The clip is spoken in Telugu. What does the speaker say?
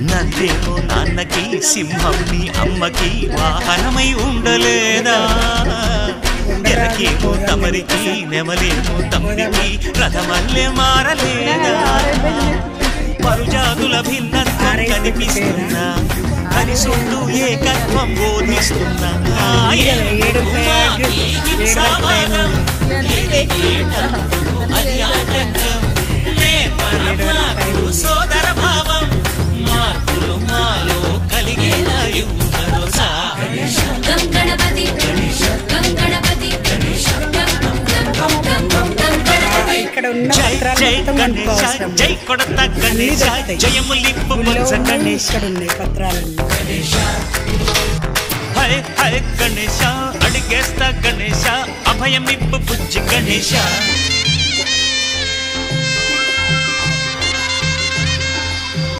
నందేమో నాన్నకి సింహం నీ అమ్మకి వాహనమై ఉండలేదా ఎరకేమో తమరికి నెమలేమో తమ్మికి రథమల్లే మారలేదా పరుజాతుల భిన్నత్వం కనిపిస్తున్నా కలిసొండు ఏకత్వం బోధిస్తున్నా సోదర భావం మార్పులు మాలో కలిగేలా యువరోజా గణపతి గణపతి జై గణేశ జై కొడత గణేశ జయములిప్పు గణేశ హై హై గణేశ అడిగేస్తా గణేశ అభయమిప్పు బుజ్జి గణేశ